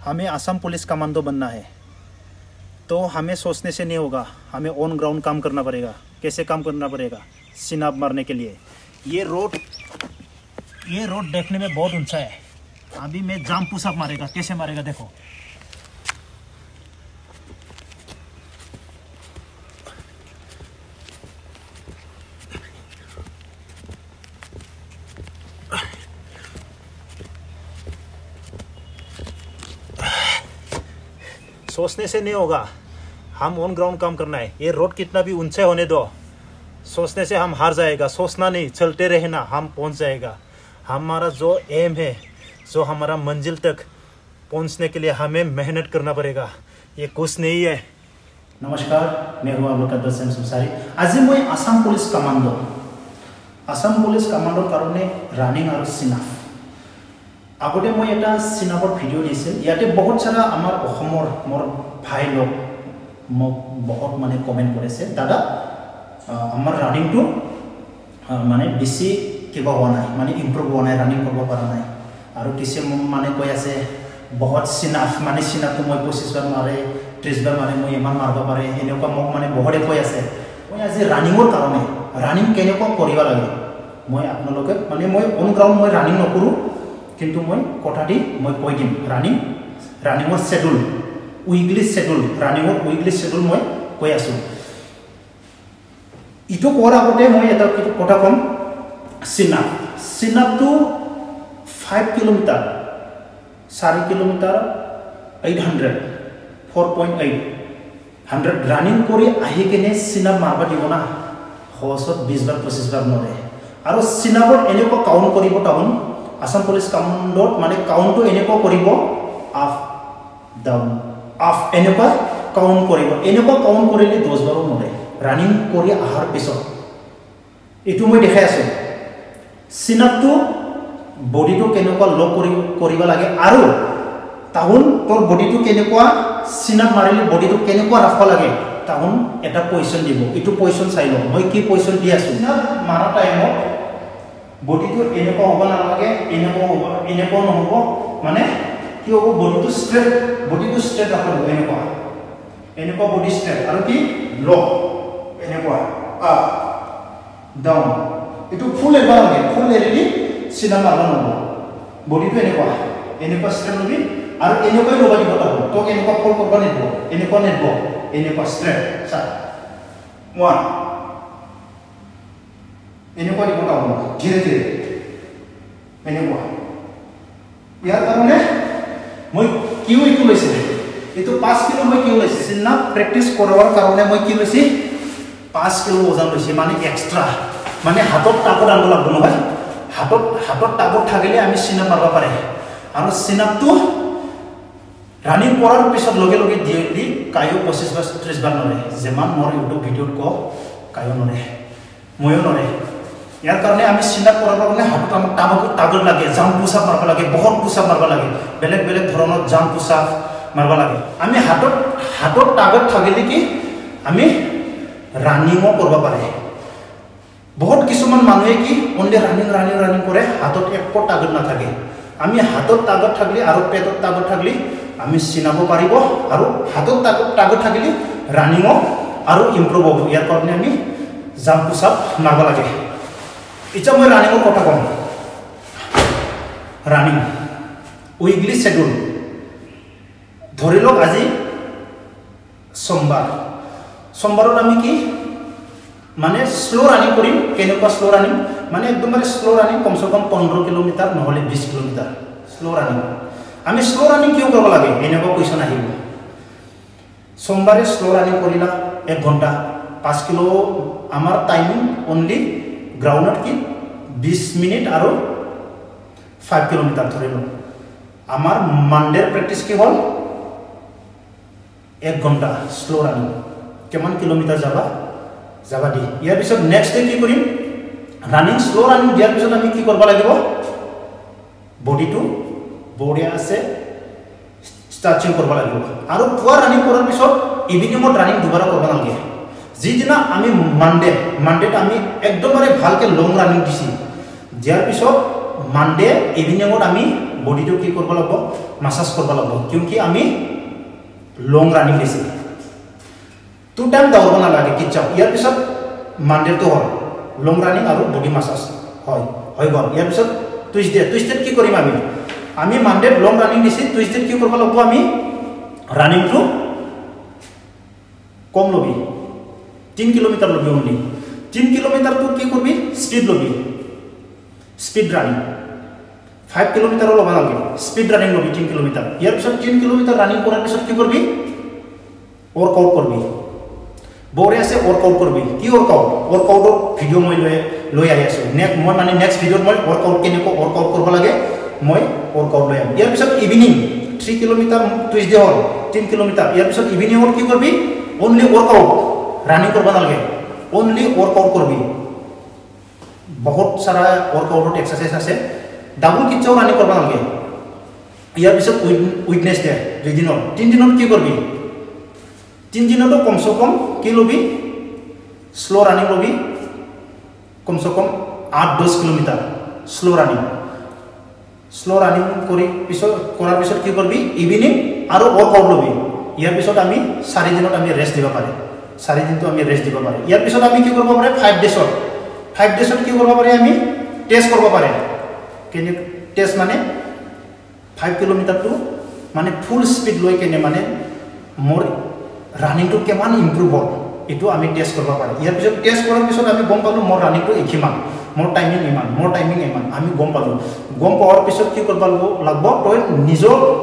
हमें Assam police commando बनना है तो हमें सोचने से नहीं होगा, हमें ऑन ग्राउंड काम करना पड़ेगा। कैसे काम करना पड़ेगा? सिनाब मारने के लिए ये रोड देखने में बहुत ऊंचा है। अभी मैं जाम पुशअप मारेगा, कैसे मारेगा देखो। सोचने से नहीं होगा, हम ऑन ग्राउंड काम करना है। ये रोड कितना भी ऊंचे होने दो, सोचने से हम हार जाएगा। सोचना नहीं, चलते रहना, हम पहुंच जाएगा। हमारा जो एम है, जो हमारा मंजिल तक पहुंचने के लिए हमें मेहनत करना पड़ेगा। ये कुछ नहीं है। नमस्कार, मैं हूँ आप लोग का दर्शन संसारी। आज मैं आसाम पुलिस कमांडोर कारण रानिंग और सिनाफ आगते मैं এটা सिनापर ভিডিও দিছিল। ইয়াতে বহুত সারা আমার অসমৰ মোৰ ভাই লোক মোক বহুত মানে কমেন্ট কৰেছে, দাদা আমাৰ ৰানিং তো মানে বেশি কিবা হোৱা নাই, মানে ইমপ্ৰুভ হোৱা নাই, ৰানিং কৰিব পৰা নাই। আৰু কিছু মানে কৈ আছে বহুত সিনাফ, মানে সিনাফটো মই 25 বাৰ মাৰে 30 বাৰ মাৰে, মই ইমান মাৰিব পাৰে, এনেকুৱা মোক মানে বহুতে কৈ আছে। মই আজি ৰানিংৰ কাৰণে ৰানিং কেনেকুৱা কৰিব লাগে মই আপোনালোকে মানে মই অন গ্ৰাউণ্ড মই ৰানিং নকৰো, কিন্তু মই কথা দি মই কৈ দিম। ৰানিঙৰ শেডুল, উইকলি শেডুল, ৰানিঙৰ উইকলি শেডুল মই কৈ আছো। ইটো কোৱাৰ আগতে মই এটা কথা কম। সিনাপটো 5 কিলোমিটাৰ 4 কিলোমিটাৰ 800 4.8 100 ৰানিং কৰি আহি কেনে সিনাপ মাৰবা দিব না, হসত 20 বাৰ 25 বাৰ নৰে। আৰু সিনাপৰ এনেকুৱা কাউন্ট কৰিব টাউন आसाम पुलिस कमांडोर माने काउंट तो एनेको करिबो अप डाउन अप एनेको काउंट करिबो। एनेको काउंट करिले 10 बारो नरे रानिंग करि आहार पिছত एटु মই দেখাই আছো। সিনাপটো বডিটো কেনেকুৱা লক কৰিবা লাগে আৰু তাহুন তোৰ বডিটো কেনেকুৱা সিনাপ মাৰিলে বডিটো কেনেকুৱা ৰাখবা লাগে, তাহুন এটা পজিশন দিব। এটু পজিশন চাই ল মই কি পজিশন দি আছো। সিনাপ মাৰা টাইমত বডিটো এনেকুৱা হ'ব নালাগে, এনেকুৱা নহ'ব, মানে কি হ'ব বডিটো ষ্ট্ৰেট ৰাখিব। এনেকুৱা বডি ষ্ট্ৰেট আৰু কি লক, এনেকুৱা আপ ডাউন। এইটো ফুল এৰিব লাগে, ফুল এৰি চিনাপ মাৰিব নহ'ব। বডিটো এনেকুৱা ষ্ট্ৰেট ল'বি আৰু এনেকুৱাই ল'ব দিব। তোক এনেকুৱা ফল কৰিব নিদিব, এনেকুৱা ষ্ট্ৰেট চা 1 এনেকুৱা দিব টাউন ধীৰে ধীৰে এনেকুৱা। ইয়াৰ কাৰণে মই কিউ এইটো লৈছে, এইটো 5 কিলো মই কিউ লৈছে। সিনাপ প্ৰেক্টিছ কৰাৰ কাৰণে মই কি লৈছে 5 কিলো ওজন লৈছে, মানে এক্সট্ৰা। মানে হাতত টাকত আনিব লাগিব নহয়, হাতত টাকত থাকিলে আমি সিনাপ মাৰিব পাৰে। আৰু সিনাপটো ৰানিং কৰাৰ পিছত লগে লগে দি কায়ো 25 বাৰ 30 বাৰ নৰে। যেমান মোৰ ইউটিউব ভিডিঅ'ত কওঁ কায়ো নৰে, ময়ো নৰে। ইয়াৰ কাৰণে আমি সিনাপ কৰাৰ কাৰণে হাতত আমাক টাগত লাগে, জাম্প পুশআপ মাৰিব লাগে, বহুত পুশআপ মাৰিব লাগে, বেলেগ বেলেগ ধৰণৰ জাম্প পুশআপ মাৰিব লাগে। আমি হাতত টাগত থাকিলে কি আমি ৰানিঙো কৰিব পাৰে। বহুত কিছুমান মানুহে কি অনলি ৰানিং কৰে, হাতত একো টাগত নাথাকে। আমি হাতত টাগত থাকিলে আৰু পেটত টাগত থাকিলে আমি চিনাব পাৰিব, আৰু হাতত টাগত থাকিলে ৰানিঙো আৰু ইমপ্ৰুভ হ'ব। ইয়াৰ কাৰণে আমি জাম্প পুশআপ মাৰিব লাগে। এতিয়া মই ৰানিঙৰ কথা কম। ৰানিং উইকলি শেডুল ধৰি লওক আজি সোমবাৰত আমি কি মানে স্লো ৰানিং কৰিম। কেনেকুৱা স্লো ৰানিং মানে একদম স্লো ৰানিং, কমসে কম 15 কিলোমিটাৰ নহ'লে 20 কিলোমিটাৰ স্লো ৰানিং। আমি স্লো ৰানিং কিয় কৰিব লাগে এনেকুৱা কুৱেশ্যন আহিব। সোমবাৰে স্লো ৰানিং কৰিলা 1 ঘণ্টা 5 কিলো, আমাৰ টাইমিং অনলি গ্রাউন্ডত কি 20 মিনিট আর 5 কিলোমিটার ধরে লো। আমার মানডের প্র্যাকটিস কি হল 1 ঘন্টা স্লো রানিং। কেমন কিলোমিটার যাবা দি ইয়ার পিছত নেক্সট ডে কি করিম রানিং স্লো রানিং দিয়ার পিছত আমি কি করবা লাগিব বডিটো বডিয়া আছে স্ট্রেচিং করবা লাগিব। আর পুয়া রানিং করার পিছত ইভিনিংত রানিং দুবারা করবা নালাগে। যিদিনা আমি মানডেত আমি একদমবারে ভালকে লং রানিং দিছি, দিয়ার পিছত মানডে ইভিনিংত আমি বডিটো কি কৰিব লাগিব মাসাজ কৰিব লাগিব কিউকি আমি লং ৰানিং দিছি 2 টাইম দৌৰিব নালাগে কিচ্ছাও ইয়াৰ পিছত মানডেটো হ'ল লং ৰানিং আৰু বডি মাসাজ হয় হৈ গ'ল ইয়াৰ পিছত টুইজডে কি কৰিম আমি মানডে লং ৰানিং দিছি টুইজডে কি কৰিব লাগিব আমি ৰানিংটো কম লবি 3 কিলোমিটাৰ লবি অনলি 3 কিলোমিটাৰ তো কি করবি স্পিড লবি স্পিড রানিং 5 কিলোমিটার লব নালাগে স্পিড রানিং লবি 3 কিলোমিটার ইয়ার পিছত 3 কিলোমিটার রানিং করার পিছত কি করবি ওয়ার্কআউট করবি বরে আছে ওয়ার্কআউট করবি কি ওয়াৰ্কআউটৰ ভিডিও মই লৈ আই আছো মই মানে নেক্সট ভিডিওত মই ওয়ার্কআউট কেনেকৈ ওয়ার্কআউট কৰিব লাগে মই ওয়াৰ্কআউট লৈ আম ইয়াৰ পিছত ইভিনিং 3 কিলোমিটাৰ টুইজডে হল 3 কিলোমিটাৰ ইয়াৰ পিছত ইভিনিং হল কি কৰবি অনলি ওয়াৰ্কআউট ৰানিং কৰিব নালাগে ओनली वर्कआउट करबी बहुत सारा वर्कआउट एक्सरसाइज আছে ডাবল কিচ্ছাও রানিং করবা নালগে ইয়ার পিছত উইকনেসডে 2 দিনত 3 দিনত কি করবি 3 দিনত কমসে কম কি লবি স্লো রানিং লবি কমসে কম 8-10 কিলোমিটার স্লো রানিং কৰি পিছত কৰাৰ পিছত কি কৰবি ইভিনিং আৰু वर्कआउট লবি ইয়াৰ পিছত আমি 4 দিনত আমি ৰেস্ট দিবা পারে 4 দিন তো আমি রেস্ট দিব পারে ইয়ার পিছত আমি কি করব পারে 5 ডেছত কি করব পারে আমি টেস্ট করব পারে কেনে টেস্ট মানে 5 কিলোমিটার তো মানে ফুল স্পিড লৈ কেনে মানে মোর রানিং তো কেমান ইমপ্রুভ হল এটো আমি টেস্ট করব পারে ইয়ার পিছত টেস্ট করার পিছত আমি গম পালো মোর রানিং তো একিমান মোর টাইমিং ইমান আমি গম পাওয়ার পিছত কি করব লাগব তো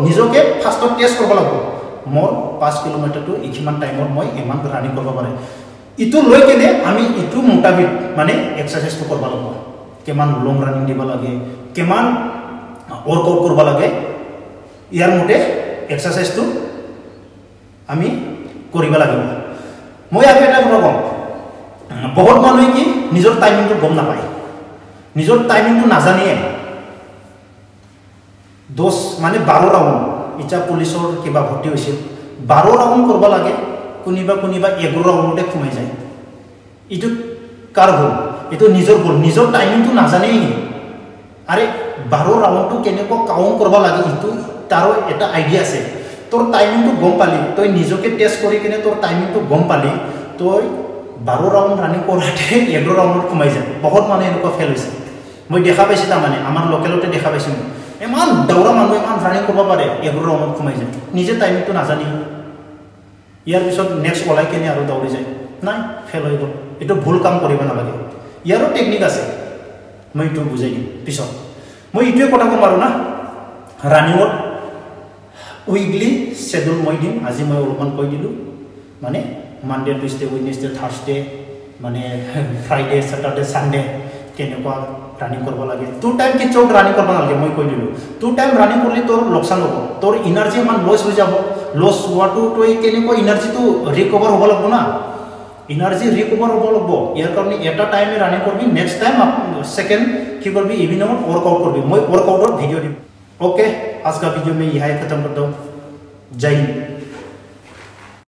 নিজকে ফার্স্ট টেস্ট করব লাগব मोर 5 किलोमीटर तो इखिमान टाइम मैं इमान रानिंग करबा पारे इतु लय केने आमी इतु मुताबिक माने एक्सरसाइज तो करबा लागबो केमान लंग रानिंग दिबा लागे केमान वर्कआउट करबा लागे यार मते एक्सरसाइज तो आमी करिबा লাগিব মই আপে এটা কথা কম বহুত মানুহে কি নিজৰ টাইমিং তো গম নাপায় নিজৰ টাইমিং তো নাজানিয়ে 10 মানে 12 ৰাউন্ড ইচ্ছা পুলিশৰ কিবা ভৰ্তি হৈছিল 12 ৰাউন্ড কৰিব লাগে কোনিবা 11 ৰাউন্ডতে কমাই যায় ইটো কাৰ ভুল ইটো নিজৰ ভুল নিজৰ টাইমিংটো নাজানেই আৰে 12 ৰাউন্ডটো কেনেকৈ কাউন্ট কৰিব লাগে ইটো তাৰো এটা আইডিয়া আছে তোৰ টাইমিংটো গম পালি তই নিজকে টেস্ট কৰি কিনে তোৰ টাইমিংটো গম পালি তই 12 ৰাউন্ড ৰানিং কৰাতে 11 ৰাউন্ডত কমাই যায় বহুত মানে এনেকুৱা ফেল হৈছে মই দেখা পাইছো তাৰ মানে আমাৰ লোকেলতে দেখা পাইছো এমান দৌৰা মানুহ এমান ৰানিং কৰিব পাৰে 11 ৰাউন্ডত কমাই যায় নিজে টাইমিংটো নাজানি ইয়াৰ পিছত নেক্সট ওলাই কেনে আৰু দৌৰি যায় নাই ফেল হৈ গ'ল এটো ভুল কাম কৰিব নালাগে ইয়াৰো টেকনিক আছে মই ইটো বুজাই দিম পিছত মই ইটোৱে কথা কম আৰু না ৰানিংত উইকলি শেডিউল মই দিম আজি মই অলপমান কৈ দিলো মানে মানডে টুইজডে ওয়েডনেসডে থাৰ্সডে মানে ফ্ৰাইডে স্যাটাৰডে সানডে কেনেকুৱা রানিং করব লাগে 2 টাইম কি চোট রানিং করব লাগে মই কই দিলু 2 টাইম রানিং করলে তোর লোকসান হবো তোর এনার্জি মান লস হয়ে যাব লস হওয়াটো তুই কেনেকৈ এনার্জি তো রিকভার হব লাগবো না এনার্জি রিকভার হব লাগবো ইয়ার কারণে এটা টাইমে রানিং করবি নেক্সট টাইম সেকেন্ড কি করবি ইভিনিং वर्कआउट করবি মই वर्कआउट ভিডিও দিম ओके आज का वीडियो में यही खत्म करता हूं जय हिंद।